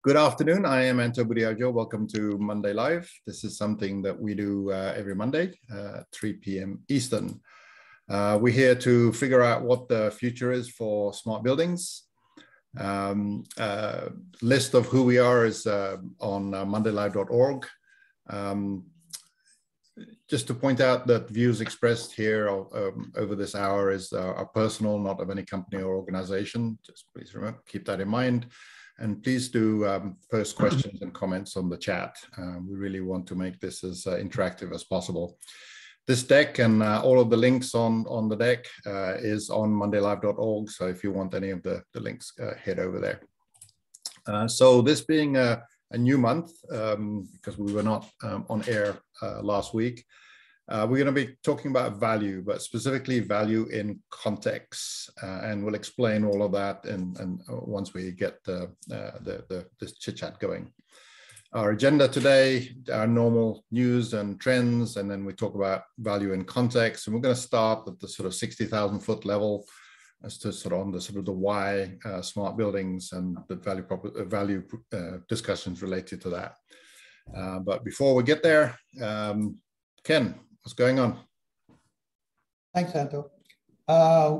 Good afternoon. I am Anto Budiajo. Welcome to Monday Live. This is something that we do every Monday, 3 p.m. Eastern. We're here to figure out what the future is for smart buildings. List of who we are is on mondaylive.org. Just to point out that views expressed here over this hour are personal, not of any company or organization. Just please remember, keep that in mind. And please do post questions and comments on the chat. We really want to make this as interactive as possible. This deck and all of the links on the deck is on mondaylive.org. So if you want any of the links, head over there. So this being a new month, because we were not on air last week, we're going to be talking about value, but specifically value in context, and we'll explain all of that and once we get this chit chat going. Our agenda today, our normal news and trends, and then we talk about value in context. And we're going to start at the sort of 60,000 foot level as to sort of on the sort of the why smart buildings and the value discussions related to that. But before we get there, Ken, what's going on? Thanks, Anto.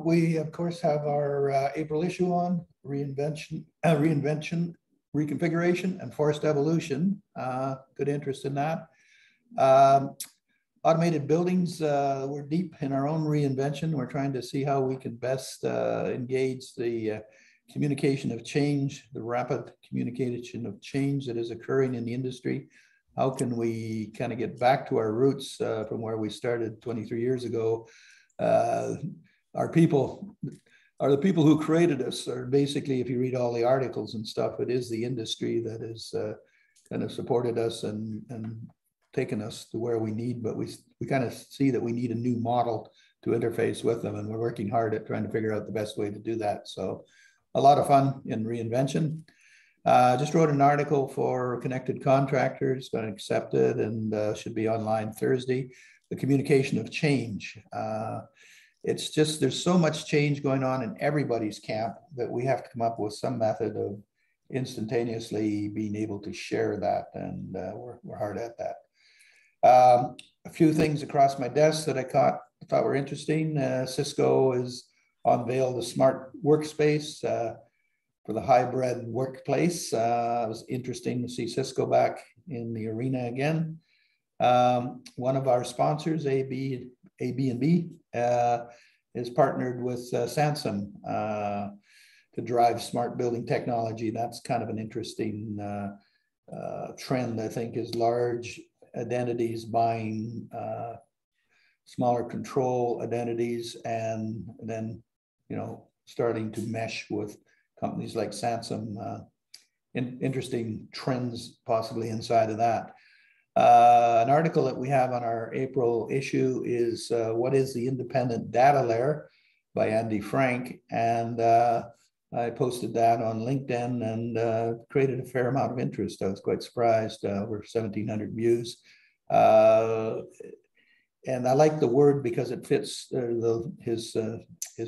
We, of course, have our April issue on reinvention, reconfiguration, and forced evolution. Good interest in that. Automated buildings, we're deep in our own reinvention. We're trying to see how we can best engage the communication of change, the rapid communication of change that is occurring in the industry. How can we kind of get back to our roots from where we started 23 years ago? Our people are the people who created us, or basically, if you read all the articles and stuff, it is the industry that has kind of supported us and taken us to where we need, but we kind of see that we need a new model to interface with them, and we're working hard at trying to figure out the best way to do that. So a lot of fun in reinvention. Just wrote an article for connected contractors, got accepted, and should be online Thursday. The communication of change. It's just, there's so much change going on in everybody's camp that we have to come up with some method of instantaneously being able to share that, and we're hard at that. A few things across my desk that I thought were interesting. Cisco has unveiled a smart workspace for the hybrid workplace. It was interesting to see Cisco back in the arena again. One of our sponsors, AB&B, is partnered with Samsung to drive smart building technology. That's kind of an interesting trend, I think, is large identities buying smaller control identities, and then, you know, starting to mesh with companies like Samsung. Interesting trends possibly inside of that. An article that we have on our April issue is What is the Independent Data Layer by Andy Frank. And I posted that on LinkedIn and created a fair amount of interest. I was quite surprised, over 1,700 views. And I like the word because it fits his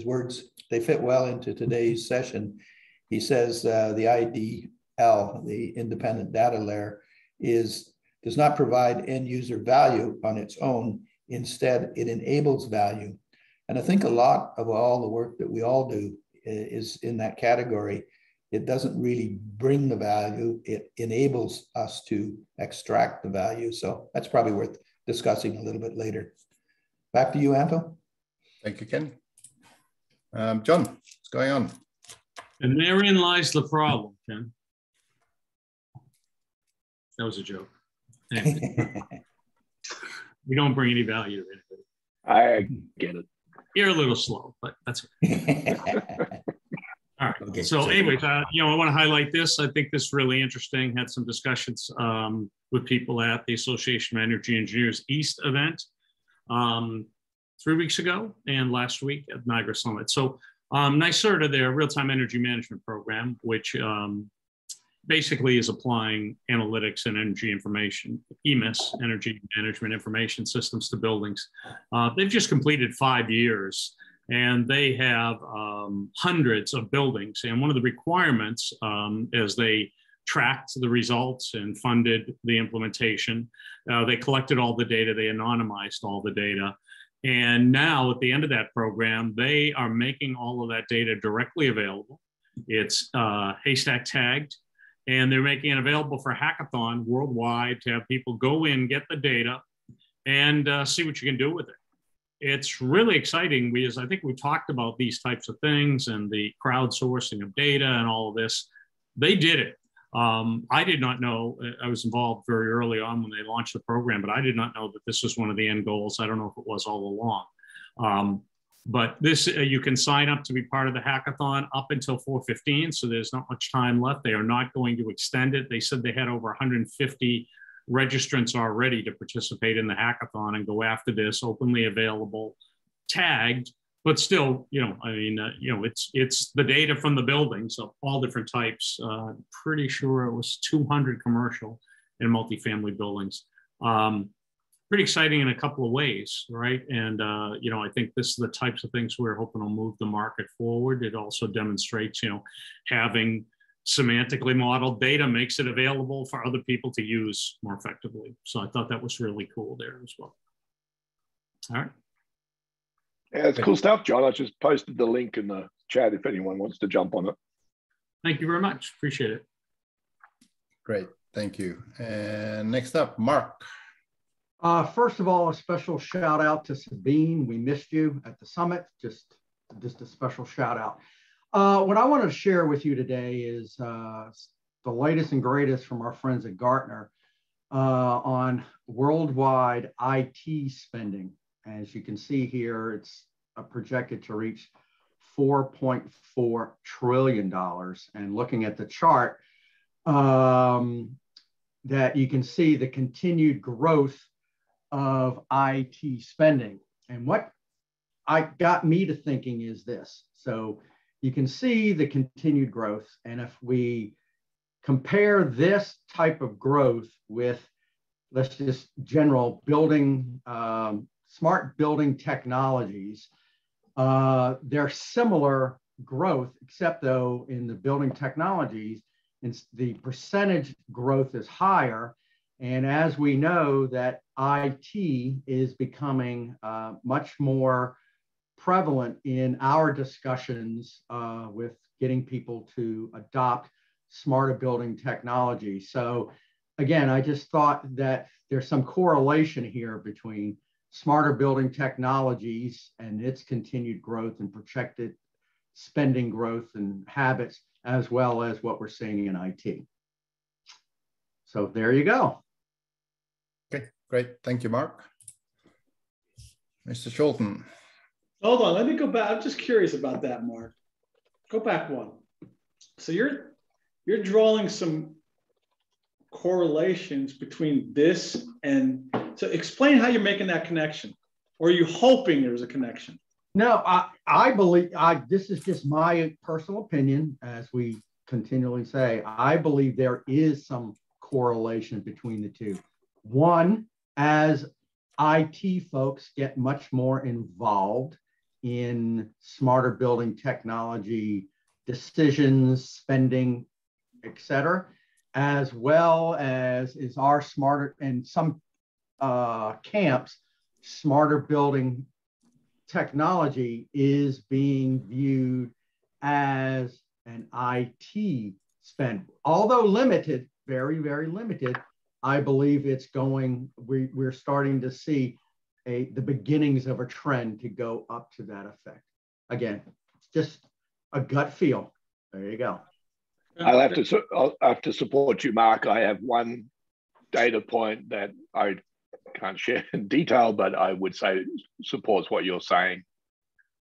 words. They fit well into today's session. He says the IDL, the independent data layer, does not provide end user value on its own. Instead, it enables value. And I think a lot of all the work that we all do is in that category. It doesn't really bring the value, it enables us to extract the value. So that's probably worth discussing a little bit later. Back to you, Anto. Thank you, Ken. John, what's going on? And therein lies the problem, Ken. That was a joke. We don't bring any value to anybody. I get it. You're a little slow, but that's okay. All right. Okay, so anyways, I want to highlight this. I think this is really interesting. Had some discussions with people at the Association of Energy Engineers East event 3 weeks ago and last week at Niagara Summit. So NYSERDA, their real-time energy management program, which basically is applying analytics and energy information, EMIS, energy management information systems, to buildings. They've just completed 5 years, and they have hundreds of buildings. And one of the requirements as they tracked the results and funded the implementation. They collected all the data, they anonymized all the data. And now at the end of that program, they are making all of that data directly available. It's haystack tagged, and they're making it available for hackathon worldwide to have people go in, get the data, and see what you can do with it. It's really exciting because I think we talked about these types of things and the crowdsourcing of data and all of this. They did it. I did not know, I was involved very early on when they launched the program, but I did not know that this was one of the end goals. I don't know if it was all along. But this, you can sign up to be part of the hackathon up until 4/15, so there's not much time left. They are not going to extend it. They said they had over 150 registrants already to participate in the hackathon and go after this, openly available, tagged. But still, I mean, it's the data from the buildings of all different types. Pretty sure it was 200 commercial and multifamily buildings. Pretty exciting in a couple of ways, right? And I think this is the types of things we're hoping will move the market forward. It also demonstrates, having semantically modeled data makes it available for other people to use more effectively. So I thought that was really cool there as well. All right. Yeah, it's cool stuff, John. I just posted the link in the chat if anyone wants to jump on it. Thank you very much. Appreciate it. Great. Thank you. And next up, Mark. First of all, a special shout out to Sabine. We missed you at the summit. Just a special shout out. What I want to share with you today is the latest and greatest from our friends at Gartner on worldwide IT spending. As you can see here, it's projected to reach $4.4 trillion. And looking at the chart, that you can see the continued growth of IT spending. And what got me to thinking is this. So you can see the continued growth. And if we compare this type of growth with, let's just general building, smart building technologies, they're similar growth, except though in the building technologies, the percentage growth is higher. And as we know that IT is becoming much more prevalent in our discussions with getting people to adopt smarter building technology. So again, I just thought that there's some correlation here between smarter building technologies and its continued growth and projected spending growth and habits, as well as what we're seeing in IT. So there you go. Okay, great. Thank you, Mark. Mr. Scholten. Hold on, let me go back. I'm just curious about that, Mark. Go back one. So you're drawing some correlations between this and, so explain how you're making that connection. Or are you hoping there's a connection? No, I believe, this is just my personal opinion, as we continually say, I believe there is some correlation between the two. One, as IT folks get much more involved in smarter building technology decisions, spending, et cetera, as well as is our smarter, and some camps, smarter building technology is being viewed as an IT spend. Although limited, very, very limited, I believe it's going, we're starting to see the beginnings of a trend to go up to that effect. Again, just a gut feel. There you go. I'll have to support you, Mark. I have one data point that I can't share in detail, but I would say supports what you're saying,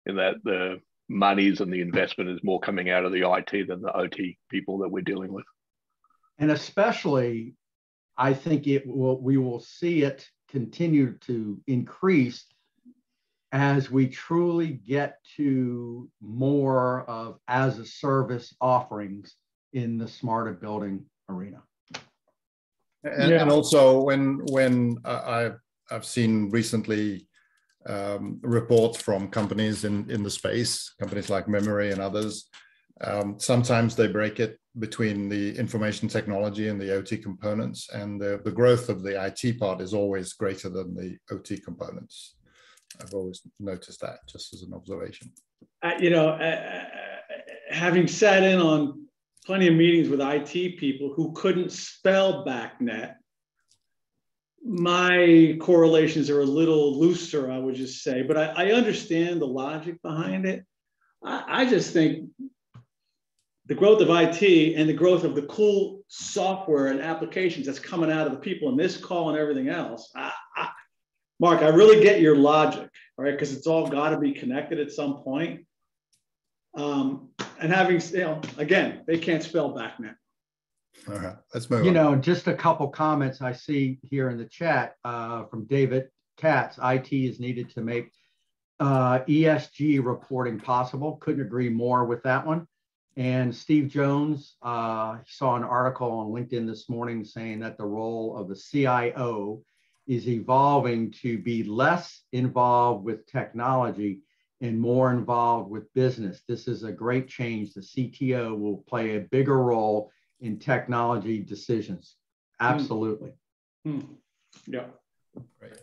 in that the monies and the investment is more coming out of the IT than the OT people that we're dealing with. And especially, I think we will see it continue to increase as we truly get to more of as a service offerings in the smarter building arena. And also when I've seen recently reports from companies in the space, companies like Memory and others, sometimes they break it between the information technology and the OT components, and the growth of the IT part is always greater than the OT components. I've always noticed that, just as an observation. Having sat in on plenty of meetings with IT people who couldn't spell BACnet, my correlations are a little looser, I would just say, but I understand the logic behind it. I just think the growth of IT and the growth of the cool software and applications that's coming out of the people in this call and everything else, Mark, I really get your logic, all right? Because it's all got to be connected at some point. And having, again, they can't spell BACnet. All right, let's move on. Just a couple comments I see here in the chat from David Katz. IT is needed to make ESG reporting possible. Couldn't agree more with that one. And Steve Jones saw an article on LinkedIn this morning saying that the role of the CIO is evolving to be less involved with technology and more involved with business. This is a great change. The CTO will play a bigger role in technology decisions. Absolutely. Yeah. Great.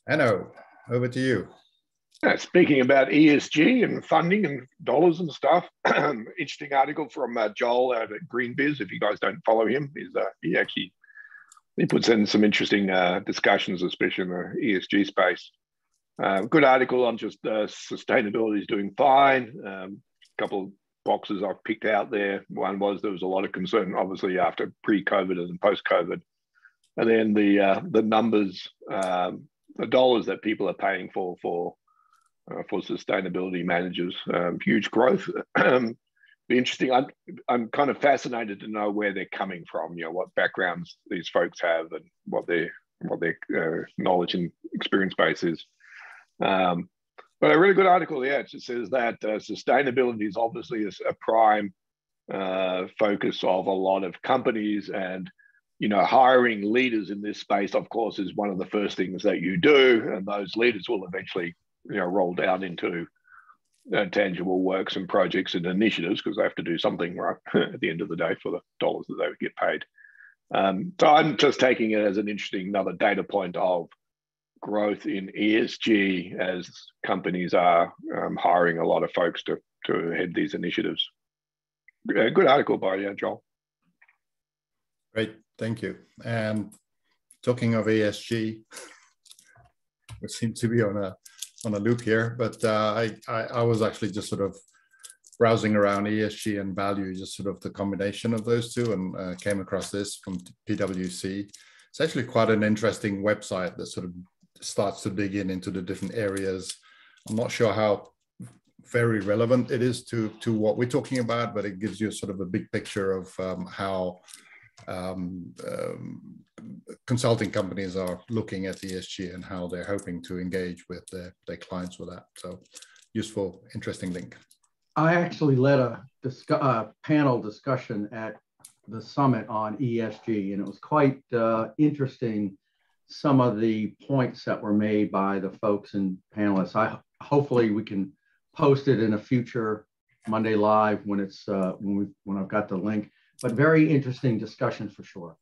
Hanno, over to you. Speaking about ESG and funding and dollars and stuff, interesting article from Joel out at GreenBiz. If you guys don't follow him, he puts in some interesting discussions, especially in the ESG space. Good article on just sustainability is doing fine. A couple of boxes I've picked out there. One was there was a lot of concern, obviously, after pre-COVID and post-COVID, and then the numbers, the dollars that people are paying for sustainability managers, huge growth. Be interesting. I'm kind of fascinated to know where they're coming from. What backgrounds these folks have and what their knowledge and experience base is. But a really good article. Yeah, it just says that sustainability is obviously a prime focus of a lot of companies, and hiring leaders in this space, of course, is one of the first things that you do, and those leaders will eventually roll down into tangible works and projects and initiatives, because they have to do something right at the end of the day for the dollars that they would get paid. So I'm just taking it as an interesting another data point of growth in ESG as companies are hiring a lot of folks to head these initiatives. Good article by Joel. Great, thank you. And talking of ESG, we seem to be on a loop here, but I was actually just sort of browsing around ESG and value, just sort of the combination of those two, and came across this from PwC. It's actually quite an interesting website that sort of starts to dig into the different areas. I'm not sure how very relevant it is to what we're talking about, but it gives you sort of a big picture of how consulting companies are looking at ESG and how they're hoping to engage with their clients with that. So useful, interesting link. I actually led a panel discussion at the summit on ESG, and it was quite interesting, some of the points that were made by the folks and panelists. Hopefully we can post it in a future Monday Live when it's when I've got the link. But very interesting discussion for sure.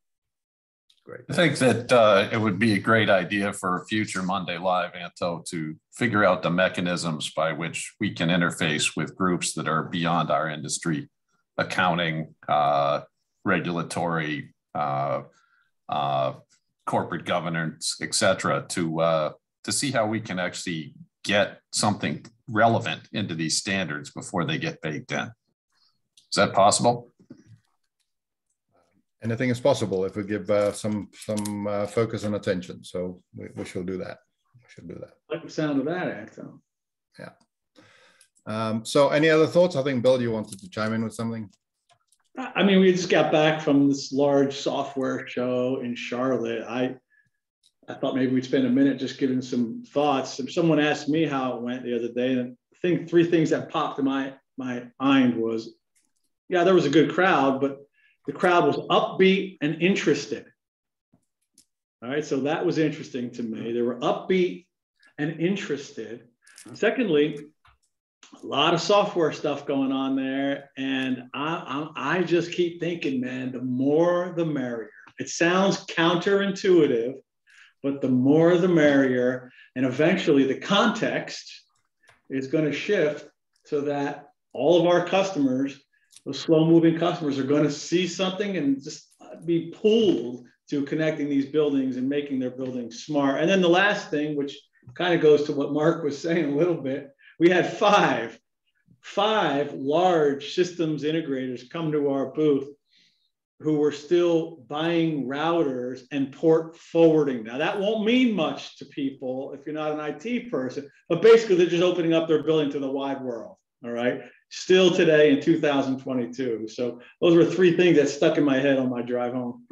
Great. I think that it would be a great idea for a future Monday Live, Anto, to figure out the mechanisms by which we can interface with groups that are beyond our industry, accounting, regulatory, corporate governance, et cetera, to see how we can actually get something relevant into these standards before they get baked in. Is that possible? Anything is possible if we give some focus and attention. So we shall do that. We should do that. I like the sound of that, Acto. Yeah. So any other thoughts? I think, Bill, you wanted to chime in with something. I mean, we just got back from this large software show in Charlotte. I thought maybe we'd spend a minute just giving some thoughts. If someone asked me how it went the other day, and I think three things that popped in my mind was, yeah, there was a good crowd, but the crowd was upbeat and interested. All right, so that was interesting to me. They were upbeat and interested. Secondly, a lot of software stuff going on there. And I just keep thinking, man, the more the merrier. It sounds counterintuitive, but the more the merrier. And eventually the context is going to shift so that all of our customers, those slow moving customers, are going to see something and just be pulled to connecting these buildings and making their buildings smart. And then the last thing, which kind of goes to what Mark was saying a little bit, we had five large systems integrators come to our booth who were still buying routers and port forwarding. Now that won't mean much to people if you're not an IT person, but basically they're just opening up their building to the wide world, all right? Still today in 2022. So those were three things that stuck in my head on my drive home.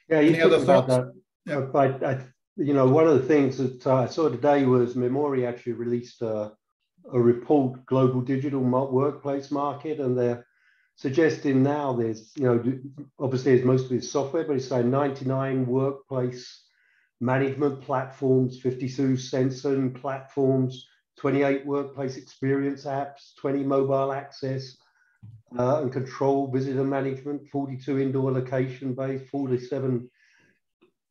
Yeah, you talked about that. Yeah. You know, one of the things that I saw today was Montgomery actually released a report, Global Digital Workplace Market, and they're suggesting now there's, you know, obviously it's mostly software, but it's saying 99 workplace management platforms, 52 sensor platforms, 28 workplace experience apps, 20 mobile access and control, visitor management, 42 indoor location-based, 47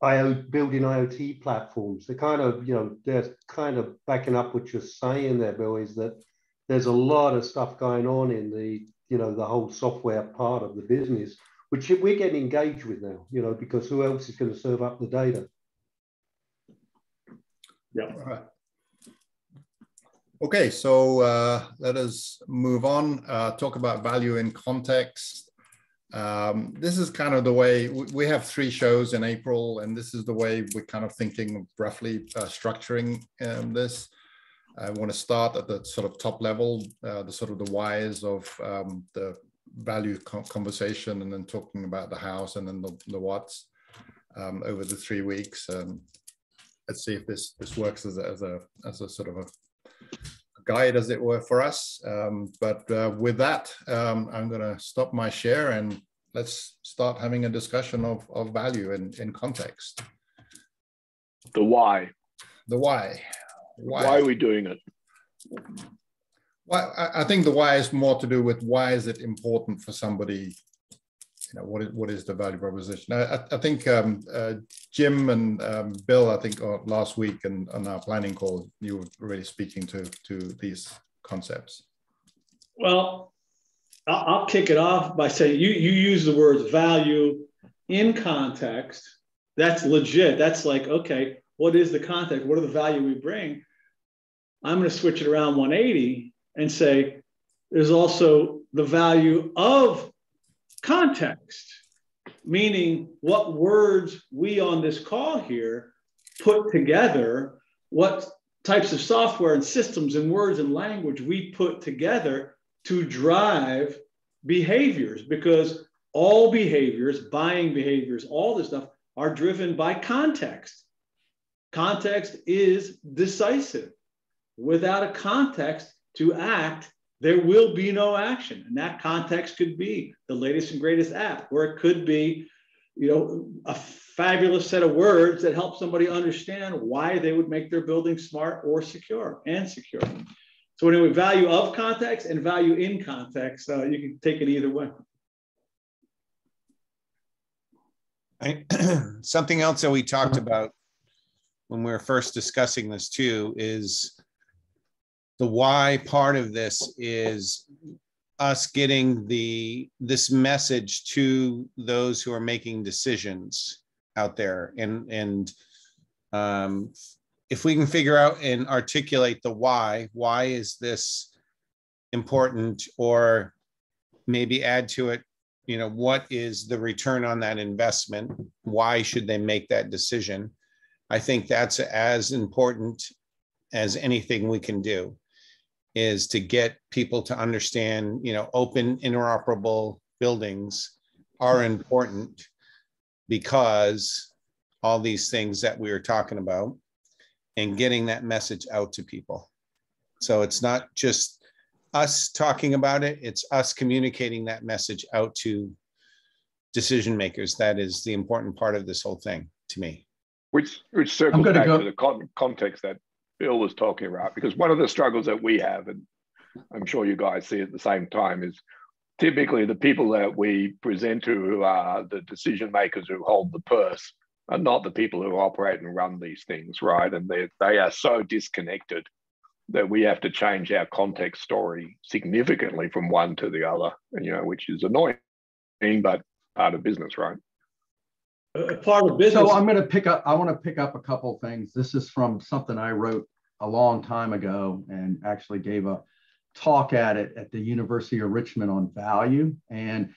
building IoT platforms. They're kind of, you know, they're kind of backing up what you're saying there, Bill, is that there's a lot of stuff going on in the, you know, the whole software part of the business, which we're getting engaged with now, you know, because who else is going to serve up the data? Yeah. All right. Okay, so let us move on, talk about value in context. This is kind of the way we have 3 shows in April, and this is the way we're kind of thinking of roughly structuring this. I want to start at the sort of top level, the sort of the whys of the value conversation, and then talking about the hows and then the whats over the 3 weeks. Let's see if this works as a sort of a guide, as it were, for us. But with that, I'm going to stop my share and let's start having a discussion of value in context. The why. The why. Why are we doing it? Well, I think the why is more to do with why is it important for somebody. You know, what is the value proposition? I think Jim and Bill, I think last week on our planning call, you were really speaking to these concepts. Well, I'll kick it off by saying you use the words value in context. That's legit. That's like, okay, what is the context? What are the value we bring? I'm going to switch it around 180 and say there's also the value of context, meaning what words we on this call here put together, what types of software and systems and words and language we put together to drive behaviors, because all behaviors, buying behaviors, all this stuff are driven by context. Context is decisive. Without a context to act, there will be no action. And that context could be the latest and greatest app, or it could be, you know, a fabulous set of words that help somebody understand why they would make their building smart or secure and secure. So anyway, value of context and value in context, you can take it either way. Something else that we talked about when we were first discussing this too is the why part of this is us getting this message to those who are making decisions out there. And if we can figure out and articulate the why is this important, or maybe add to it, you know, what is the return on that investment? Why should they make that decision? I think that's as important as anything we can do, is to get people to understand, you know, open interoperable buildings are important because all these things that we were talking about, and getting that message out to people. So it's not just us talking about it, it's us communicating that message out to decision makers. That is the important part of this whole thing to me. Which circles back to the context that Bill was talking about, because one of the struggles that we have, and I'm sure you guys see at the same time, is typically the people that we present to who are the decision makers who hold the purse are not the people who operate and run these things, right? And they are so disconnected that we have to change our context story significantly from one to the other, you know, which is annoying, but part of business, right? Part of business. So I want to pick up a couple of things. This is from something I wrote a long time ago and actually gave a talk at it at the University of Richmond on value. And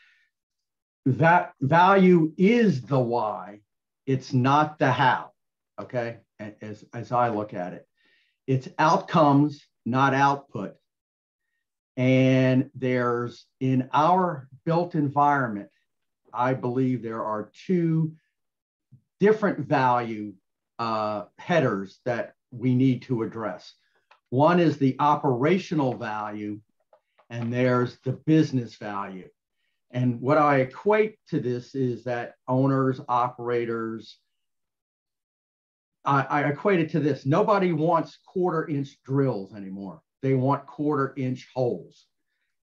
that value is the why. It's not the how, okay? As I look at it. It's outcomes, not output. And there's, in our built environment, I believe there are two different value headers that we need to address. One is the operational value, and there's the business value. And what I equate to this is that owners, operators, I equate it to this. Nobody wants quarter-inch drills anymore. They want quarter-inch holes.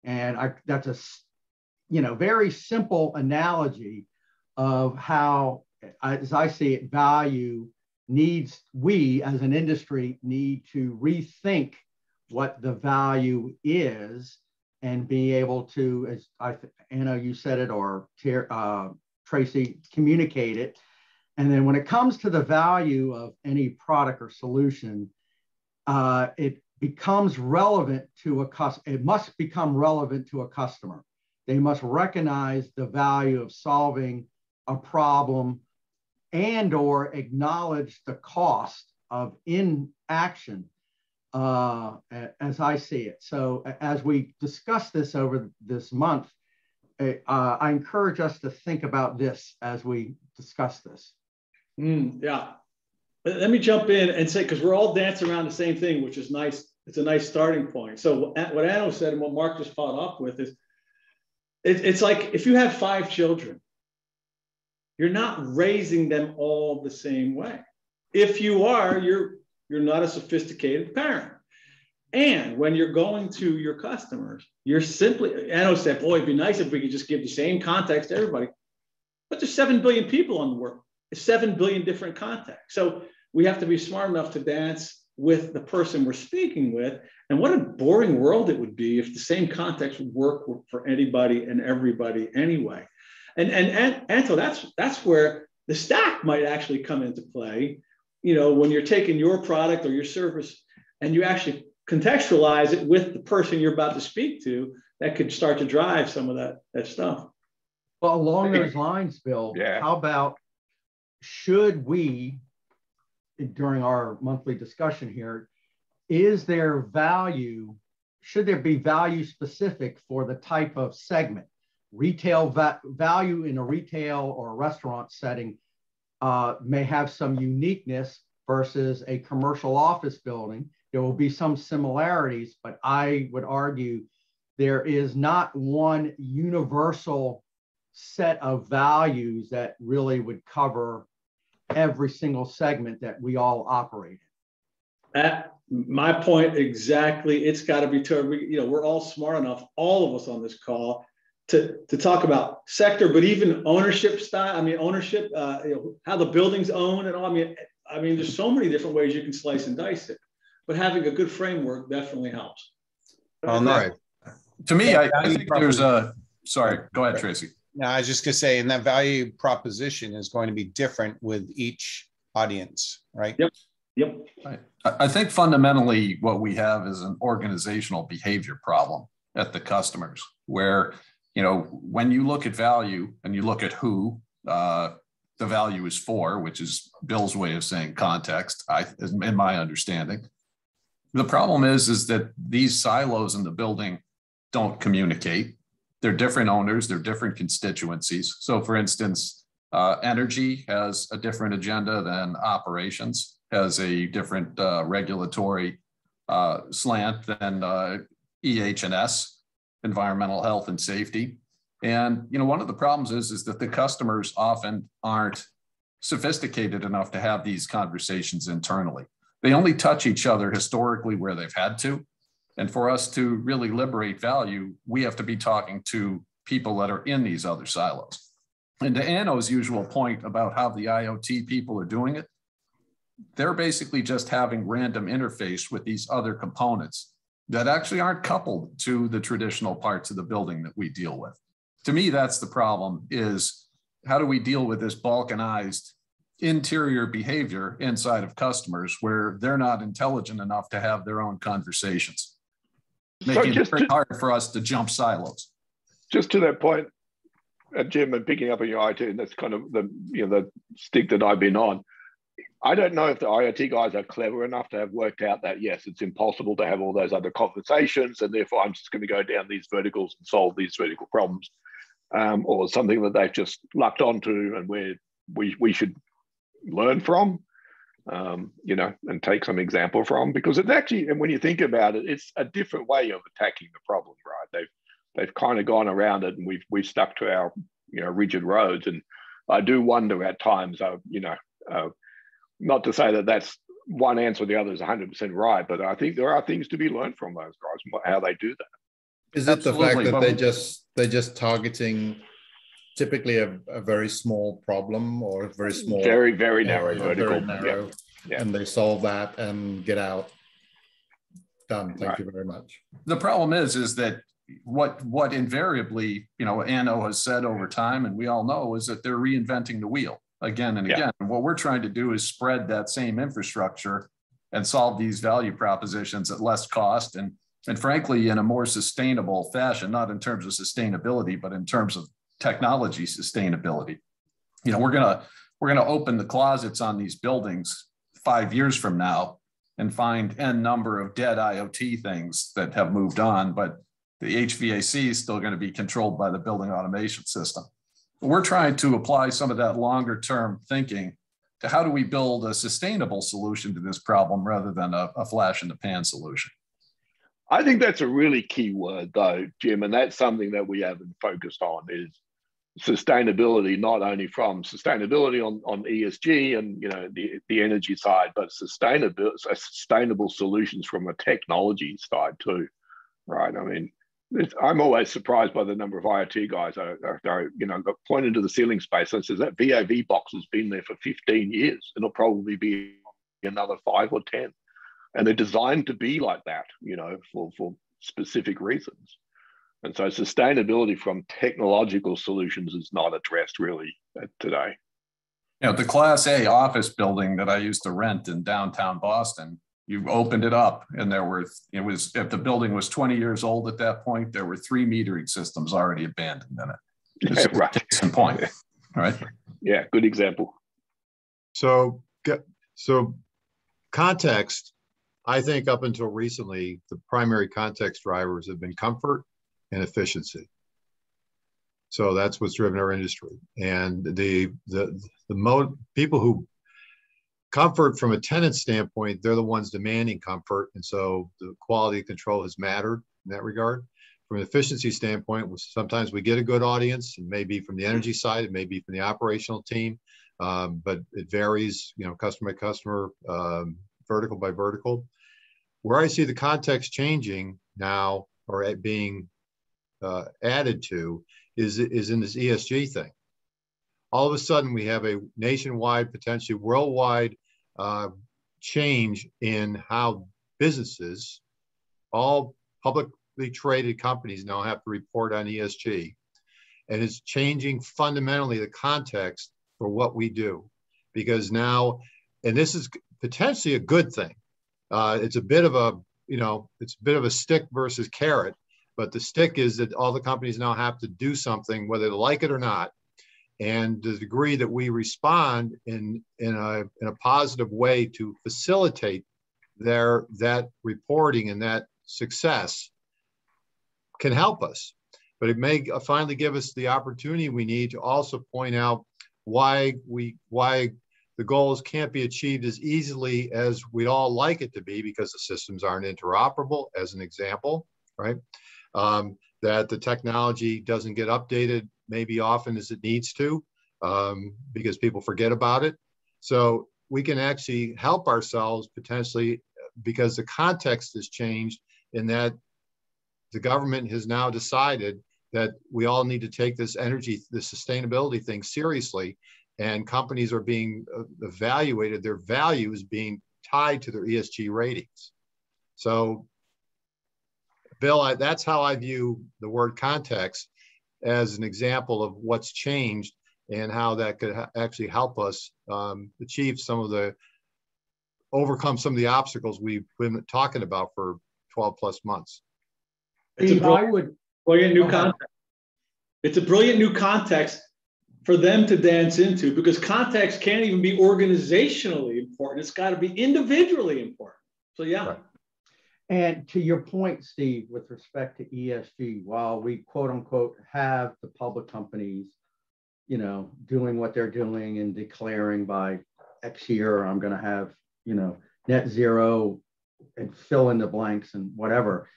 And that's a very simple analogy of how, as I see it, value needs, we as an industry need to rethink what the value is and be able to, as Anna, you said it, or Tracy, communicate it. And then when it comes to the value of any product or solution, it becomes relevant to it must become relevant to a customer. They must recognize the value of solving a problem and or acknowledge the cost of inaction, as I see it. So as we discuss this over this month, I encourage us to think about this as we discuss this. Yeah. Let me jump in and say, because we're all dancing around the same thing, which is nice. It's a nice starting point. So what Anna said and what Mark just followed up with is, it's like if you have 5 children, you're not raising them all the same way. If you are, you're not a sophisticated parent. And when you're going to your customers, you're simply, Anna said, boy, it'd be nice if we could just give the same context to everybody. But there's 7 billion people on the world. 7 billion different contexts. So we have to be smart enough to dance with the person we're speaking with. And what a boring world it would be if the same context would work for anybody and everybody anyway. And so that's where the stack might actually come into play. You know, when you're taking your product or your service and you actually contextualize it with the person you're about to speak to, that could start to drive some of that stuff. Well, along those lines, Bill, how about, should we, during our monthly discussion here, should there be value specific for the type of segment? Retail value in a retail or a restaurant setting may have some uniqueness versus a commercial office building. There will be some similarities, but I would argue there is not one universal set of values that really would cover every single segment that we all operate in. At my point, exactly. It's got to be, we're all smart enough, all of us on this call, to talk about sector, but even ownership style. I mean, ownership, how the building's owned and all. I mean, there's so many different ways you can slice and dice it, but having a good framework definitely helps. Well, no, to me, I think there's sorry, go ahead, Tracy. No, I was just going to say, and that value proposition is going to be different with each audience, right? Yep. I think fundamentally what we have is an organizational behavior problem at the customers, where, when you look at value and you look at who the value is for, which is Bill's way of saying context, in my understanding, the problem is that these silos in the building don't communicate. They're different owners, they're different constituencies. So for instance, energy has a different agenda than operations, has a different regulatory slant than EH&S, environmental health and safety. And one of the problems is that the customers often aren't sophisticated enough to have these conversations internally. they only touch each other historically where they've had to. And for us to really liberate value, we have to be talking to people that are in these other silos. And to Anno's usual point about how the IoT people are doing it, they're basically just having random interface with these other components that actually aren't coupled to the traditional parts of the building that we deal with. To me, that's the problem, is how do we deal with this balkanized interior behavior inside of customers where they're not intelligent enough to have their own conversations, making it very hard for us to jump silos. Just to that point, Jim, and picking up on your IT, and that's kind of the the stick that I've been on. I don't know if the IoT guys are clever enough to have worked out that, yes, it's impossible to have all those other conversations, and therefore I'm just going to go down these verticals and solve these vertical problems, or something that they've just lucked onto and where we should learn from, and take some example from, because it's actually, and when you think about it, it's a different way of attacking the problem, right? They've kind of gone around it, and we've stuck to our rigid roads, and I do wonder at times, not to say that that's one answer or the other is 100% right, but I think there are things to be learned from those guys, how they do that. Is it the fact that they're just targeting typically a very small problem or a very small, very narrow vertical, very narrow, yeah. And they solve that and get out? Done. Thank you very much. The problem is that what invariably Anno has said over time, and we all know, is that they're reinventing the wheel again and again. And what we're trying to do is spread that same infrastructure and solve these value propositions at less cost and frankly in a more sustainable fashion, not in terms of sustainability, but in terms of technology sustainability. We're gonna open the closets on these buildings 5 years from now and find n number of dead IoT things that have moved on, but the HVAC is still going to be controlled by the building automation system. We're trying to apply some of that longer term thinking to how do we build a sustainable solution to this problem rather than a flash in the pan solution. I think that's a really key word though, Jim, and that's something that we haven't focused on, is sustainability, not only from sustainability on ESG and the energy side, but sustainable solutions from a technology side too, right? I mean, I'm always surprised by the number of IoT guys that point into the ceiling space and says that VAV box has been there for 15 years and it'll probably be another 5 or 10. And they're designed to be like that, for specific reasons. And so sustainability from technological solutions is not addressed really today. The Class A office building that I used to rent in downtown Boston, you opened it up and if the building was 20 years old at that point, there were 3 metering systems already abandoned in it. Yeah, right. Case in point, right? Yeah, good example. So context, I think up until recently, the primary context drivers have been comfort and efficiency. So that's what's driven our industry. And the people who comfort from a tenant standpoint, they're the ones demanding comfort. And so the quality control has mattered in that regard. From an efficiency standpoint, sometimes we get a good audience, and maybe from the energy side, it may be from the operational team, but it varies, customer by customer, vertical by vertical. Where I see the context changing now or being added to is in this ESG thing. All of a sudden, we have a nationwide, potentially worldwide change in how businesses, all publicly traded companies now have to report on ESG. And it's changing fundamentally the context for what we do. Because now, and this is potentially a good thing. It's a bit of a stick versus carrot, but the stick is that all the companies now have to do something, whether they like it or not. And the degree that we respond in a positive way to facilitate that reporting and that success can help us. But it may finally give us the opportunity we need to also point out why the goals can't be achieved as easily as we'd all like it to be, because the systems aren't interoperable, as an example, right? That the technology doesn't get updated maybe often as it needs to, because people forget about it. So we can actually help ourselves potentially because the context has changed in that the government has now decided that we all need to take this energy, the sustainability thing seriously, and companies are being evaluated, their value is being tied to their ESG ratings. So, Bill, that's how I view the word context, as an example of what's changed and how that could actually help us achieve some of the, overcome some of the obstacles we've been talking about for 12 plus months. It's a brilliant new context. It's a brilliant new context for them to dance into, because context can't even be organizationally important. It's got to be individually important. So yeah. Right. And to your point, Steve, with respect to ESG, while we quote unquote have the public companies, you know, doing what they're doing and declaring by X year, I'm going to have, you know, net zero and fill in the blanks and whatever.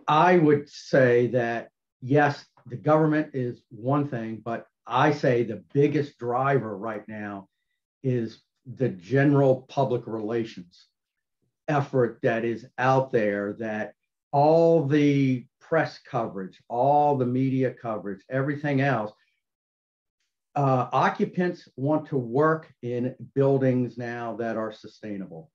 I would say that, yes, the government is one thing, but I say the biggest driver right now is the general public relations effort that is out there, that all the press coverage, all the media coverage, everything else, occupants want to work in buildings now that are sustainable.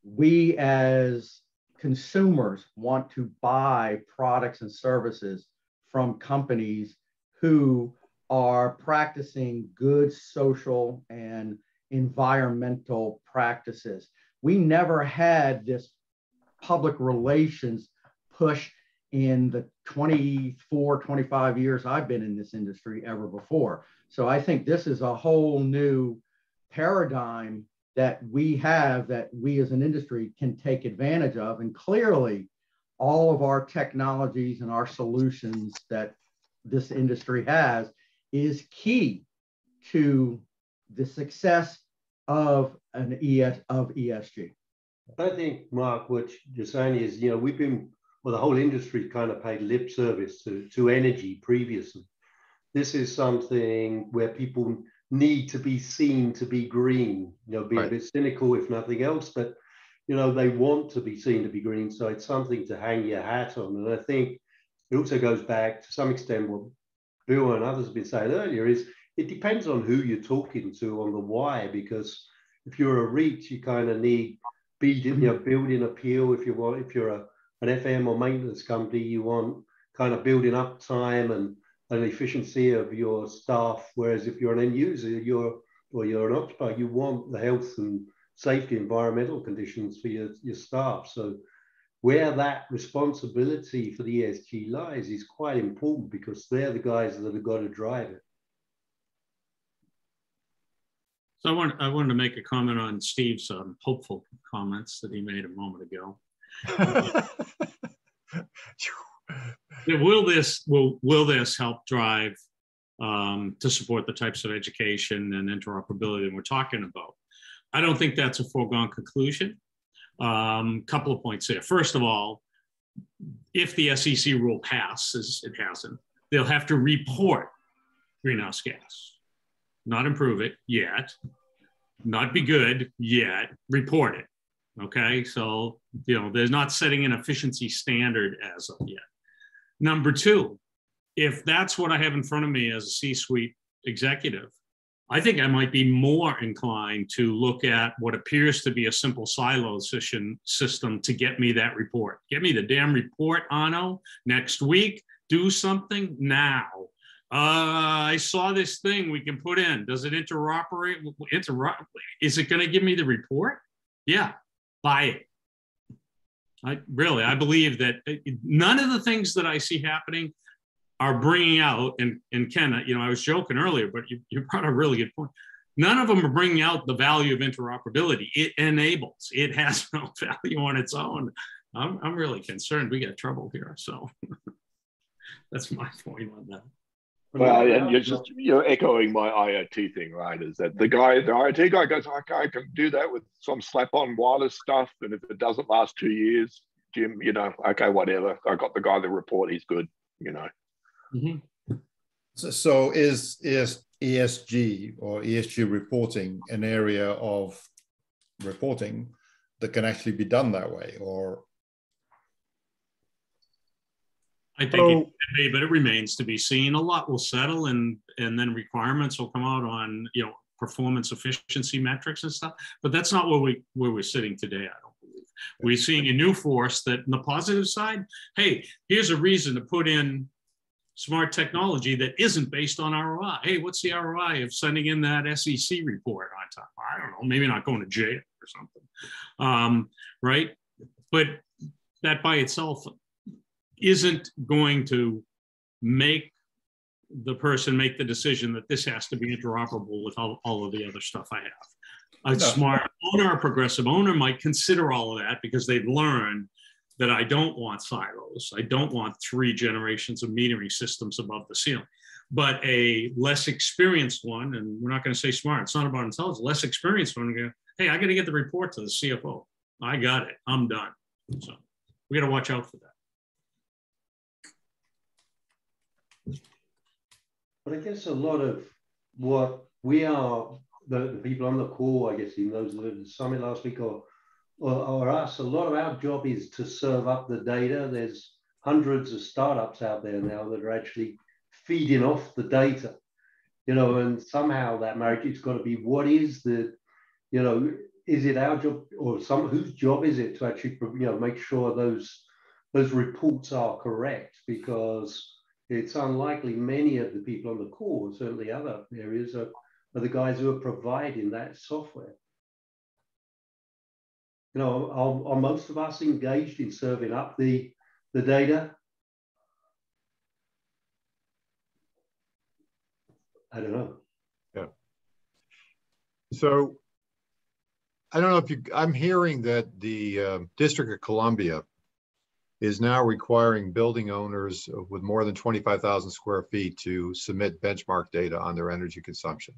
We as consumers want to buy products and services from companies who are practicing good social and environmental practices. We never had this public relations push in the 24, 25 years I've been in this industry ever before. So I think this is a whole new paradigm that we have, that we as an industry can take advantage of. And clearly, all of our technologies and our solutions that this industry has is key to the success of ESG. I think, Mark, what you're saying is, you know, we've been, well, the whole industry kind of paid lip service to energy previously. This is something where people need to be seen to be green, you know, be a bit cynical if nothing else, but, you know, they want to be seen to be green. So it's something to hang your hat on. And I think it also goes back to some extent what Bill and others have been saying earlier is it depends on who you're talking to on the why, because if you're a REIT, you kind of need building appeal. If you're an FM or maintenance company, you want kind of building up time and efficiency of your staff. Whereas if you're an end user, you're an occupier, you want the health and safety, environmental conditions for your staff. So where that responsibility for the ESG lies is quite important, because they're the guys that have got to drive it. So I wanted to make a comment on Steve's hopeful comments that he made a moment ago. Will this help drive to support the types of education and interoperability that we're talking about? I don't think that's a foregone conclusion. Couple of points there. First of all, if the SEC rule passes, it hasn't, they'll have to report greenhouse gas. Not improve it yet, not be good yet, report it. Okay, so, you know, they're not setting an efficiency standard as of yet. Number two, if that's what I have in front of me as a C-suite executive, I think I might be more inclined to look at what appears to be a simple silo system to get me that report. Get me the damn report, Arno, next week, do something now. I saw this thing we can put in. Does it interoperate? Is it going to give me the report? Yeah, buy it. I believe that none of the things that I see happening are bringing out, and Ken, you know, I was joking earlier, but you brought a really good point. None of them are bringing out the value of interoperability. It enables. It has no value on its own. I'm really concerned we got trouble here. So that's my point on that. Well, and you're echoing my IoT thing, right? Is that the IoT guy goes, okay, I can do that with some slap-on wireless stuff, and if it doesn't last 2 years, Jim, you know, okay, whatever. I got the guy the report, he's good, you know. Mm-hmm. So is ESG or ESG reporting an area of reporting that can actually be done that way? Or I think it can be, but it remains to be seen. A lot will settle, and then requirements will come out on, you know, performance efficiency metrics and stuff. But that's not where we're sitting today, I don't believe. We're seeing a new force that, on the positive side, hey, here's a reason to put in smart technology that isn't based on ROI. Hey, what's the ROI of sending in that SEC report on time? I don't know, maybe not going to jail or something, right? But that by itself isn't going to make the person make the decision that this has to be interoperable with all of the other stuff I have. A smart owner, a progressive owner might consider all of that because they've learned that I don't want silos. I don't want 3 generations of metering systems above the ceiling. But a less experienced one, and we're not going to say smart, it's not about intelligence, less experienced one, go, hey, I got to get the report to the CFO. I got it. I'm done. So we got to watch out for that. But I guess a lot of what we are, the people on the call, I guess even those that were at the summit last week, or us, a lot of our job is to serve up the data. There's hundreds of startups out there now that are actually feeding off the data, you know, and somehow that marriage, it's got to be, what is the, you know, is it our job or whose job is it to actually, you know, make sure those reports are correct? Because it's unlikely many of the people on the call, and certainly other areas, are the guys who are providing that software. You know, are most of us engaged in serving up the data? I don't know. Yeah. So I don't know if I'm hearing that the District of Columbia is now requiring building owners with more than 25,000 square feet to submit benchmark data on their energy consumption.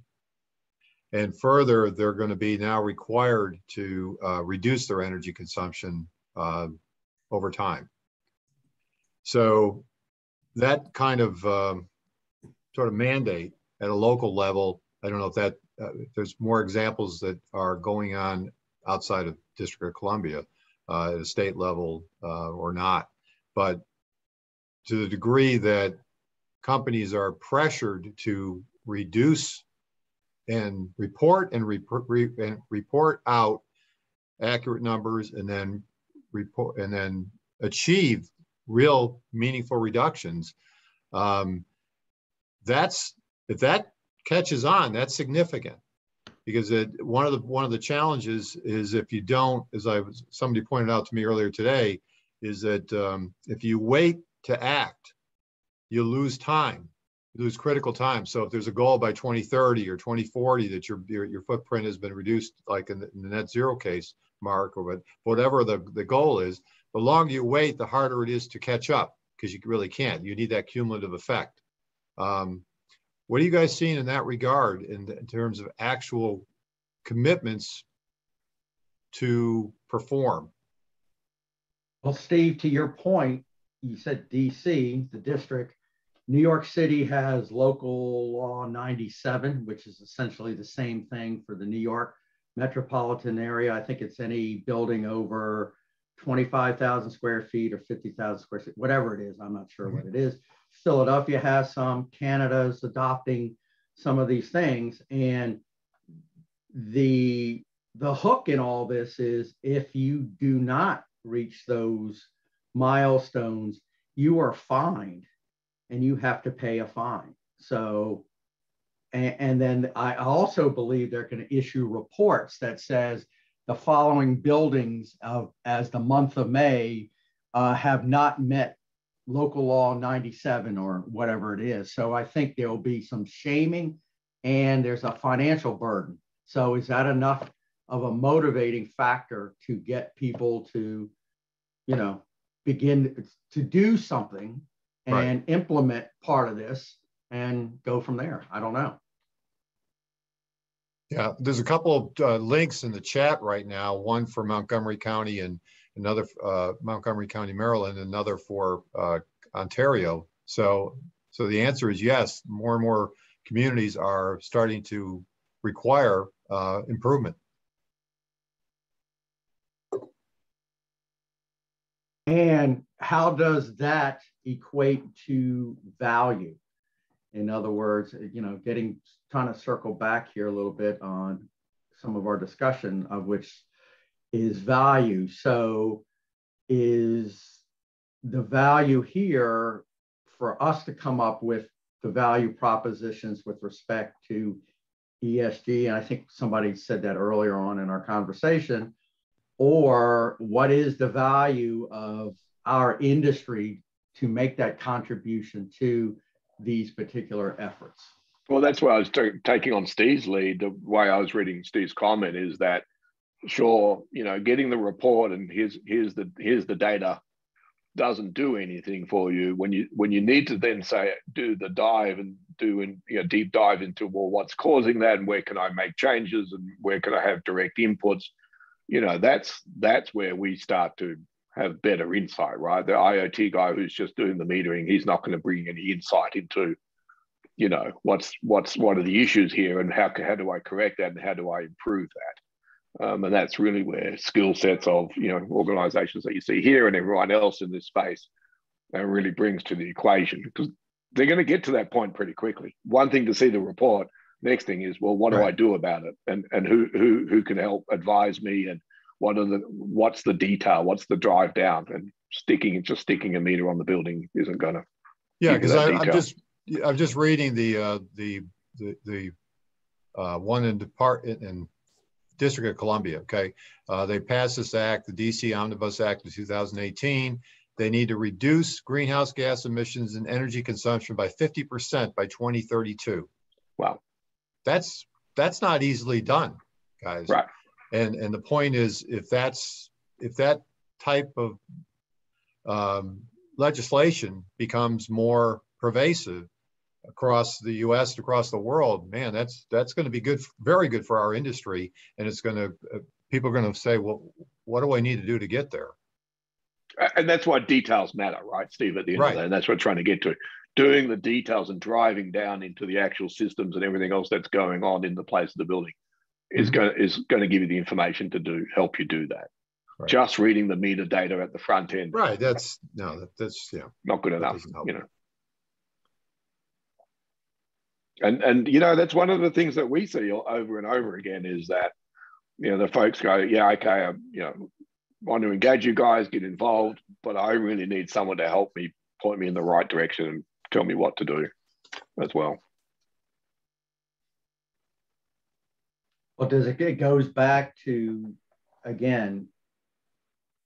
And further, they're going to be now required to reduce their energy consumption over time. So that kind of sort of mandate at a local level, I don't know if that, there's more examples that are going on outside of District of Columbia at a state level or not. But to the degree that companies are pressured to reduce and report out accurate numbers, and then report and then achieve real meaningful reductions. If that catches on, that's significant, because one of the challenges is, if you don't, as somebody pointed out to me earlier today, is that if you wait to act, you lose time. Lose critical time. So if there's a goal by 2030 or 2040 that your footprint has been reduced, like in the net zero case, Mark, or whatever the goal is, the longer you wait, the harder it is to catch up, because you really can't. You need that cumulative effect. What are you guys seeing in that regard in terms of actual commitments to perform? Well, Steve, to your point, you said DC, the district. New York City has local law 97, which is essentially the same thing for the New York metropolitan area. I think it's any building over 25,000 square feet or 50,000 square feet, whatever it is. I'm not sure what it is. Philadelphia has some. Canada's adopting some of these things. And the hook in all this is, if you do not reach those milestones, you are fined. And you have to pay a fine. So, and then I also believe they're going to issue reports that says the following buildings as the month of May have not met local law 97 or whatever it is. So I think there will be some shaming, and there's a financial burden. So is that enough of a motivating factor to get people to, you know, begin to do something and implement part of this and go from there? I don't know. Yeah, there's a couple of links in the chat right now, one for Montgomery County and another Montgomery County, Maryland, another for Ontario. So the answer is yes, more and more communities are starting to require improvement. And how does that equate to value? In other words, you know, trying to circle back here a little bit on some of our discussion of which is value. So is the value here for us to come up with the value propositions with respect to ESG? And I think somebody said that earlier on in our conversation. Or what is the value of our industry to make that contribution to these particular efforts? Well, that's why I was taking on Steve's lead. The way I was reading Steve's comment is that, sure, you know, getting the report and here's the data doesn't do anything for you when you need to then say do the dive and deep dive into, well, what's causing that and where can I make changes and where can I have direct inputs. You know, that's where we start to have better insight, right? The IoT guy who's just doing the metering, he's not going to bring any insight into, you know, what are the issues here and how do I correct that and how do I improve that? And that's really where skill sets of, you know, organizations that you see here and everyone else in this space really brings to the equation, because they're going to get to that point pretty quickly. One thing to see the report. Next thing is, well, what do I do about it, and who can help advise me, and what's the detail, what's the drive down, and just sticking a meter on the building isn't going to. Yeah, because I'm just reading the one in District of Columbia. Okay, they passed this act, the DC Omnibus Act of 2018. They need to reduce greenhouse gas emissions and energy consumption by 50% by 2032. Wow. That's not easily done, guys. Right. And the point is, if that type of legislation becomes more pervasive across the U.S. and across the world, man, that's going to be good, very good for our industry. And it's going to, people are going to say, well, what do I need to do to get there? And that's why details matter, right, Steve, at the end of the day. And that's what we're trying to get to. Doing the details and driving down into the actual systems and everything else that's going on in the place of the building is going to give you the information to help you do that. Right. Just reading the metadata at the front end, right? That's yeah, not good enough, you know. And you know, that's one of the things that we see over and over again is that, you know, the folks go, yeah, okay, you know, want to engage you guys, get involved, but I really need someone to help me, point me in the right direction and tell me what to do as well. Well, it goes back to, again,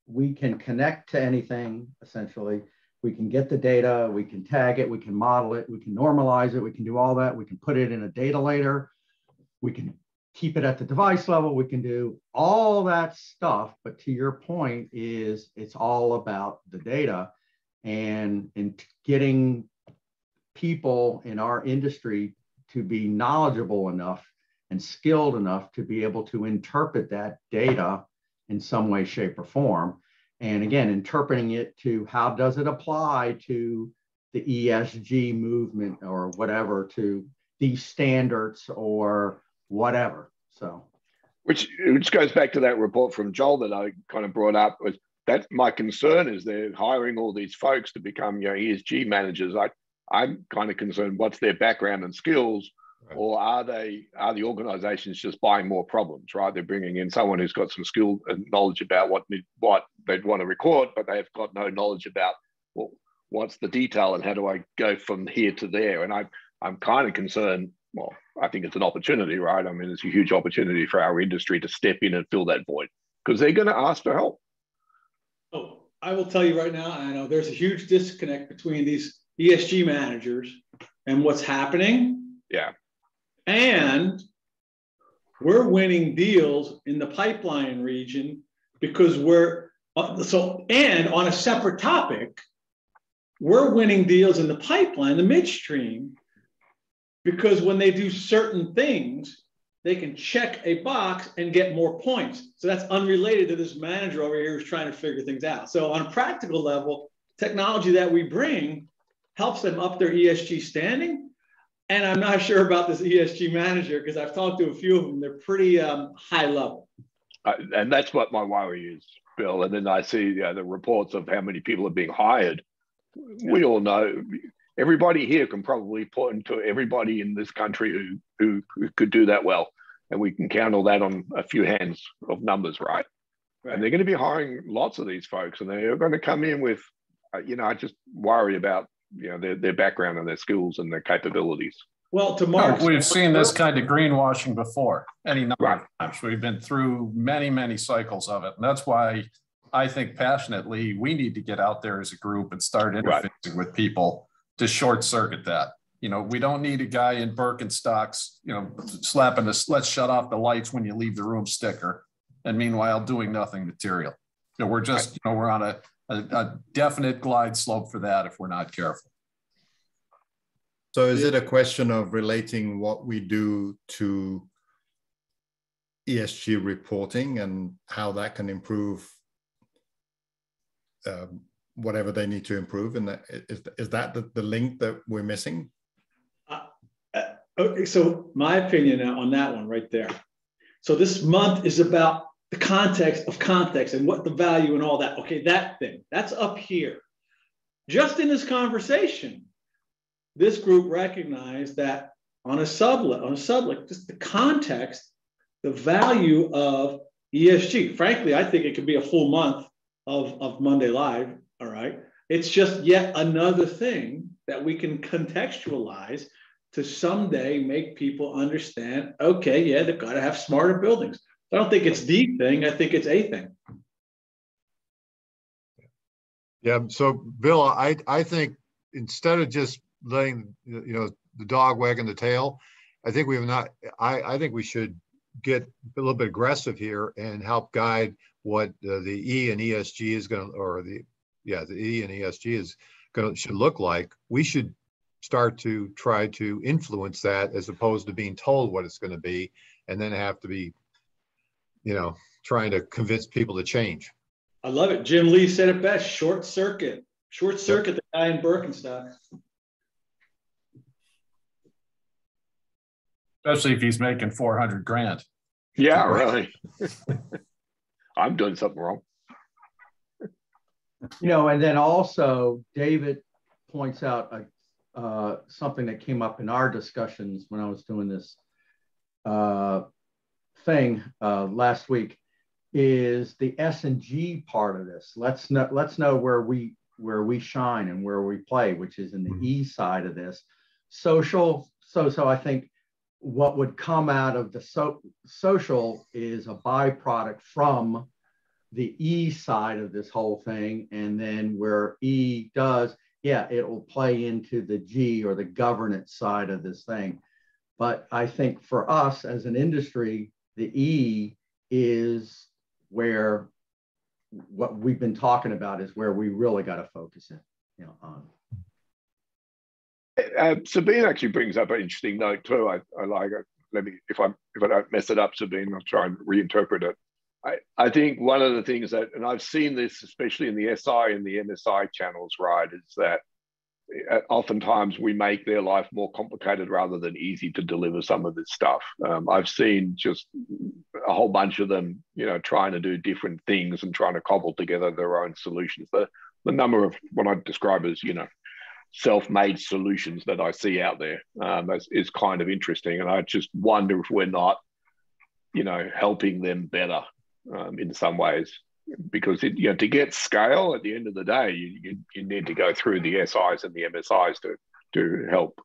we can connect to anything, essentially. We can get the data, we can tag it, we can model it, we can normalize it, we can do all that. We can put it in a data layer. We can keep it at the device level. We can do all that stuff. But to your point is, it's all about the data and in getting people in our industry to be knowledgeable enough and skilled enough to be able to interpret that data in some way, shape, or form. And again, interpreting it to how does it apply to the ESG movement or whatever, to these standards or whatever. So, which goes back to that report from Joel that I kind of brought up. Was that my concern is they're hiring all these folks to become, you know, ESG managers. I'm kind of concerned what's their background and skills, right. Or are the organizations just buying more problems, right? They're bringing in someone who's got some skill and knowledge about what they'd want to record, but they've got no knowledge about, well, what's the detail and how do I go from here to there? And I'm kind of concerned, well, I think it's an opportunity, right? I mean, it's a huge opportunity for our industry to step in and fill that void because they're going to ask for help. Oh, I will tell you right now, I know there's a huge disconnect between these ESG managers and what's happening. Yeah. And we're winning deals in the pipeline region because and on a separate topic, we're winning deals in the pipeline, the midstream, because when they do certain things, they can check a box and get more points. So that's unrelated to this manager over here who's trying to figure things out. So on a practical level, technology that we bring helps them up their ESG standing. And I'm not sure about this ESG manager because I've talked to a few of them. They're pretty high level. And that's what my worry is. Bill, and then I see the reports of how many people are being hired. We all know, everybody here can probably point to everybody in this country who could do that well. And we can count all that on a few hands of numbers, right? And they're going to be hiring lots of these folks, and they're going to come in with, I just worry about, their background and their skills and their capabilities. Well, to Mark, we've seen this kind of greenwashing before any number of times. We've been through many, many cycles of it. And that's why I think passionately we need to get out there as a group and start interfacing with people to short circuit that. We don't need a guy in Birkenstocks, slapping this "let's shut off the lights when you leave the room" sticker, and meanwhile doing nothing material. We're just, we're on a definite glide slope for that if we're not careful. So is it a question of relating what we do to ESG reporting and how that can improve whatever they need to improve? And is that the link that we're missing? Okay, so my opinion on that one right there. So this month is about the context of context and what the value and all that. Okay, that thing, that's up here. Just in this conversation, this group recognized that on a sublet, just the context, the value of ESG. Frankly, I think it could be a full month of Monday Live, all right? It's just yet another thing that we can contextualize to someday make people understand, okay, yeah, they've got to have smarter buildings. I don't think it's the thing, I think it's a thing. Yeah, so Bill, I think instead of just letting the dog wagging the tail, I think I think we should get a little bit aggressive here and help guide what the E and ESG is going to, or the E and ESG is going to should look like. We should start to try to influence that as opposed to being told what it's going to be and then have to be, trying to convince people to change. I love it. Jim Lee said it best: short circuit the guy in Birkenstock. Especially if he's making 400 grand. Yeah, really. I'm doing something wrong. And then also David points out something that came up in our discussions when I was doing this thing last week, is the S&G part of this. Let's know where we shine and where we play, which is in the E side of this. Social. So I think what would come out of the social is a byproduct from the E side of this whole thing. And then where E does, it will play into the G or the governance side of this thing. But I think for us as an industry, the E is where what we've been talking about is where we really got to focus in, on. Sabine actually brings up an interesting note too. I like it. Let me, if I don't mess it up, Sabine, I'll try and reinterpret it. I think one of the things that, and I've seen this especially in the SI and the MSI channels, right, is that oftentimes we make their life more complicated rather than easy to deliver some of this stuff. I've seen just a whole bunch of them, trying to do different things and trying to cobble together their own solutions. The number of what I describe as, self-made solutions that I see out there is kind of interesting. And I just wonder if we're not, helping them better in some ways, because to get scale at the end of the day, you need to go through the SIs and the MSIs to help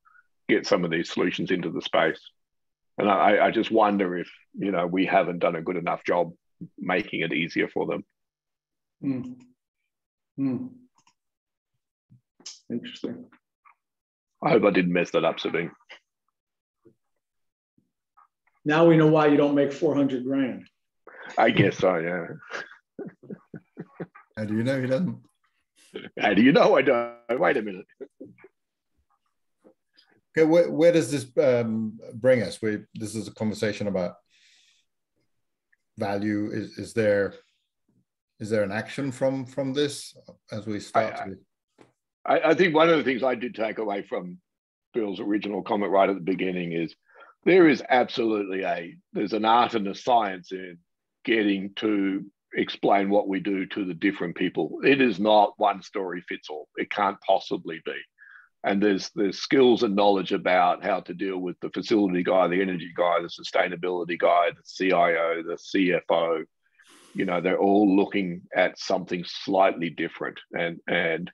get some of these solutions into the space. And I just wonder if, we haven't done a good enough job making it easier for them. Interesting. I hope I didn't mess that up, Sabine. Now we know why you don't make 400 grand. I guess so, yeah. How do you know he doesn't? How do you know I don't? Wait a minute. Okay, where does this bring us? This is a conversation about value. Is there an action from this as we start? I think one of the things I did take away from Bill's original comment right at the beginning is there is absolutely there's an art and a science in getting to explain what we do to the different people. It is not one story fits all. It can't possibly be. And there's skills and knowledge about how to deal with the facility guy, the energy guy, the sustainability guy, the CIO, the CFO. You know, they're all looking at something slightly different. And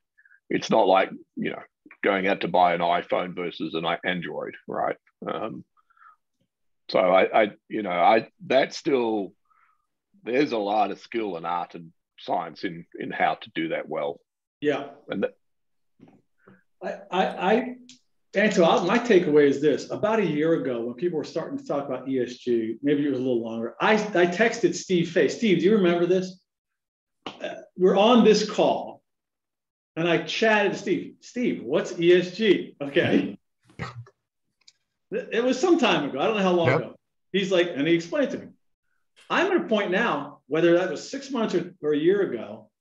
it's not like, you know, going out to buy an iPhone versus an Android, right? So that's still, there's a lot of skill and art and science in how to do that well. Yeah. And Anto, my takeaway is this. About a year ago, when people were starting to talk about ESG, maybe it was a little longer, I texted Steve Fay. Steve, do you remember this? We're on this call, and I chatted to Steve. Steve, what's ESG? Okay. It was some time ago. I don't know how long ago. He's like, and he explained to me. I'm at a point now, whether that was 6 months or a year ago,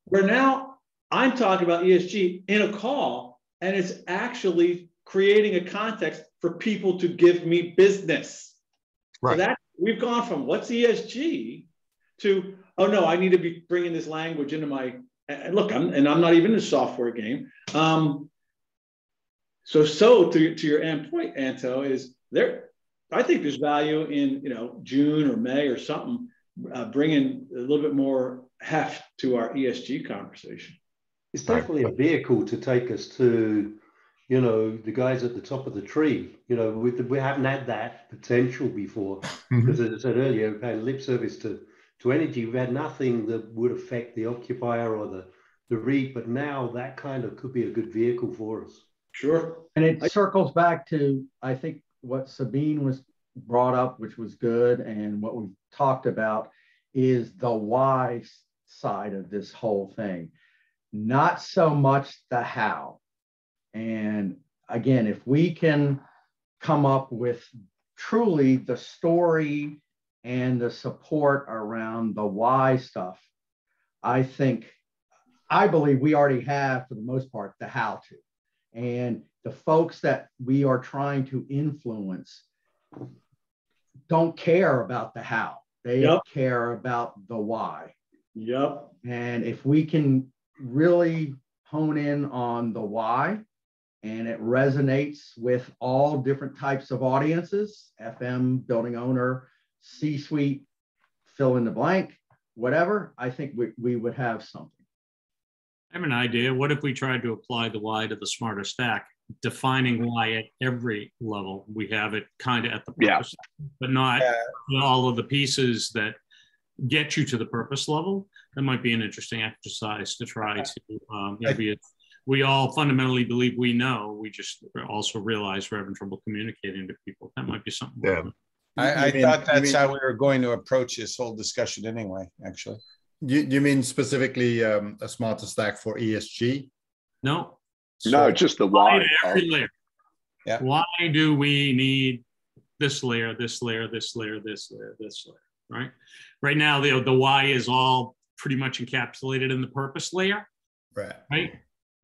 where now I'm talking about ESG in a call, and it's actually creating a context for people to give me business. Right. So that we've gone from what's ESG to, oh no, I need to be bringing this language into my, and look, I'm not even in the software game. So to your end point, Anto, is there, I think there's value in, you know, June or May or something, bringing a little bit more heft to our ESG conversation. It's definitely a vehicle to take us to, you know, the guys at the top of the tree. You know, we haven't had that potential before. Because as I said earlier, we've had lip service to energy. We've had nothing that would affect the occupier or the REIT, but now that kind of could be a good vehicle for us. Sure. And it circles back to, I think, what Sabine was brought up, which was good, and what we've talked about is the why side of this whole thing. Not so much the how. And again, if we can come up with truly the story and the support around the why stuff, I believe we already have, for the most part, the how to. And the folks that we are trying to influence don't care about the how. They care about the why. Yep. And if we can really hone in on the why, and it resonates with all different types of audiences, FM, building owner, C-suite, fill in the blank, whatever, I think we would have something. I have an idea. What if we tried to apply the why to the smarter stack, defining why at every level? We have it kind of at the purpose, but not all of the pieces that get you to the purpose level. That might be an interesting exercise to try to, we all fundamentally believe we know, we just also realize we're having trouble communicating to people. That might be something. Yeah. I thought that's how we were going to approach this whole discussion anyway, actually. You mean specifically a smarter stack for ESG? No. No, just the why. Every layer. Yeah. Why do we need this layer, this layer, this layer, this layer, this layer, right? Right now, the why is all pretty much encapsulated in the purpose layer. Right?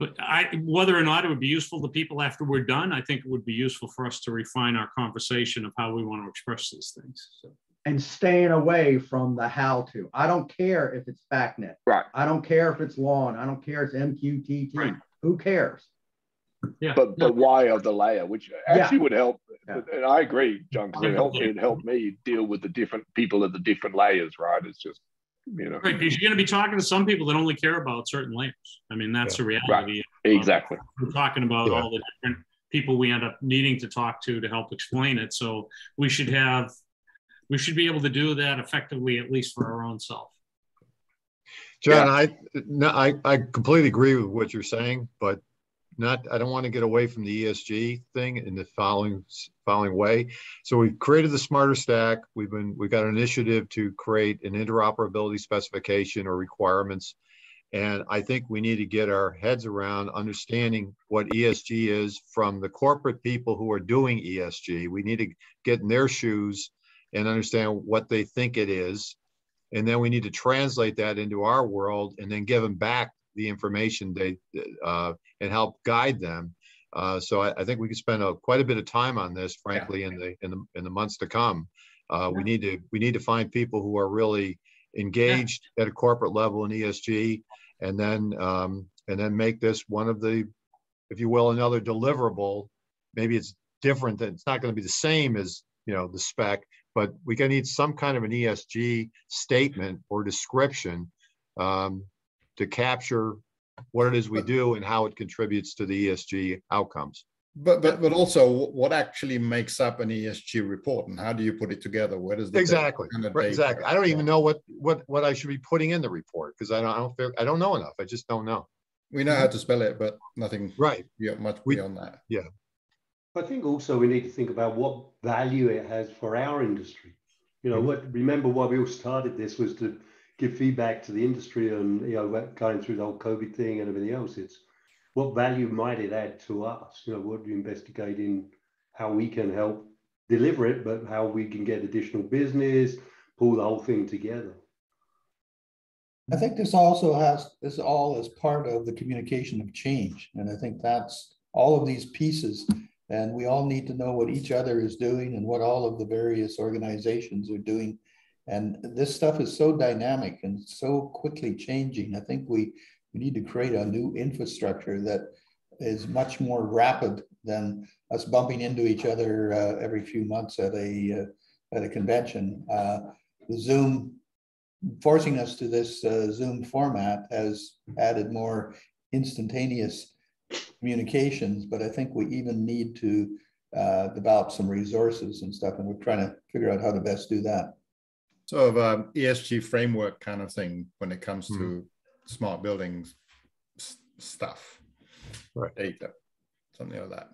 But whether or not it would be useful to people after we're done, I think it would be useful for us to refine our conversation of how we want to express these things. So. And staying away from the how to. I don't care if it's BACnet. Right. I don't care if it's lawn. I don't care if it's MQTT. Right. Who cares? Yeah. But why of the layer, which actually would help. Yeah. And I agree, John, because it helped me deal with the different people at the different layers, right? It's just, you know. Right, because you're going to be talking to some people that only care about certain layers. I mean, that's the reality. Right. Exactly. We're talking about all the different people we end up needing to talk to help explain it. So we should be able to do that effectively, at least for our own self. John, I completely agree with what you're saying, but I don't want to get away from the ESG thing in the following way. So we've created the smarter stack. We've got an initiative to create an interoperability specification or requirements. And I think we need to get our heads around understanding what ESG is from the corporate people who are doing ESG. We need to get in their shoes and understand what they think it is. And then we need to translate that into our world and then give them back the information and help guide them. So I think we could spend quite a bit of time on this, frankly, in the months to come. We need to find people who are really engaged at a corporate level in ESG, and then make this one of the, if you will, another deliverable. Maybe it's different, that it's not going to be the same as, you know, the spec, but we're going to need some kind of an ESG statement or description to capture what it is we do and how it contributes to the ESG outcomes. But also what actually makes up an ESG report, and how do you put it together? Where does the exactly exactly? I don't even know what I should be putting in the report, because I don't know enough. I just don't know. We know how to spell it, but nothing much beyond that. Yeah. I think also we need to think about what value it has for our industry. You know, remember why we all started this was to give feedback to the industry, and, you know, going through the whole COVID thing and everything else. It's what value might it add to us? You know, what do you investigate in how we can help deliver it, but how we can get additional business, pull the whole thing together. I think this also this all is part of the communication of change. And I think that's all of these pieces. And we all need to know what each other is doing and what all of the various organizations are doing. And this stuff is so dynamic and so quickly changing. I think we need to create a new infrastructure that is much more rapid than us bumping into each other every few months at a convention. The Zoom, forcing us to this Zoom format, has added more instantaneous communications, but I think we even need to develop some resources and stuff, and we're trying to figure out how to best do that. Sort of ESG framework kind of thing when it comes to smart buildings stuff, data, something like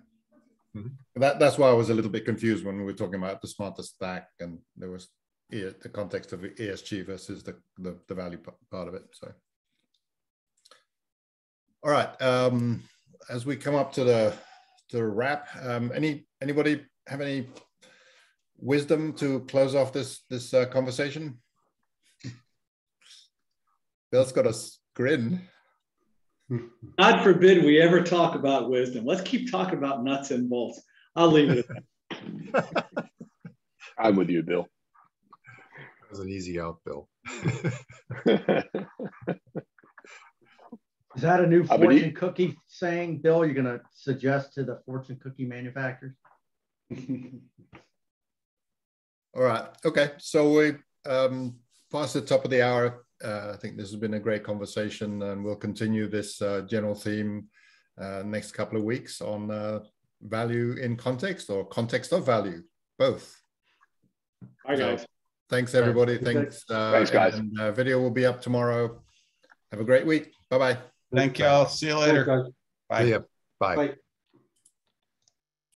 that. That's why I was a little bit confused when we were talking about the smartest stack, and there was the context of ESG versus the value part of it. So, all right, as we come up to the wrap, anybody have any wisdom to close off this conversation? Bill's got a grin. God forbid we ever talk about wisdom. Let's keep talking about nuts and bolts. I'll leave it at that. I'm with you, Bill. That was an easy out, Bill. Is that a new fortune cookie saying, Bill, you're going to suggest to the fortune cookie manufacturers? All right. Okay. So we past the top of the hour. I think this has been a great conversation, and we'll continue this general theme next couple of weeks on value in context, or context of value, both. Hi, guys. Thanks, everybody. Thanks, guys. And, video will be up tomorrow. Have a great week. Bye-bye. Thank y'all. See you later. Bye. Bye.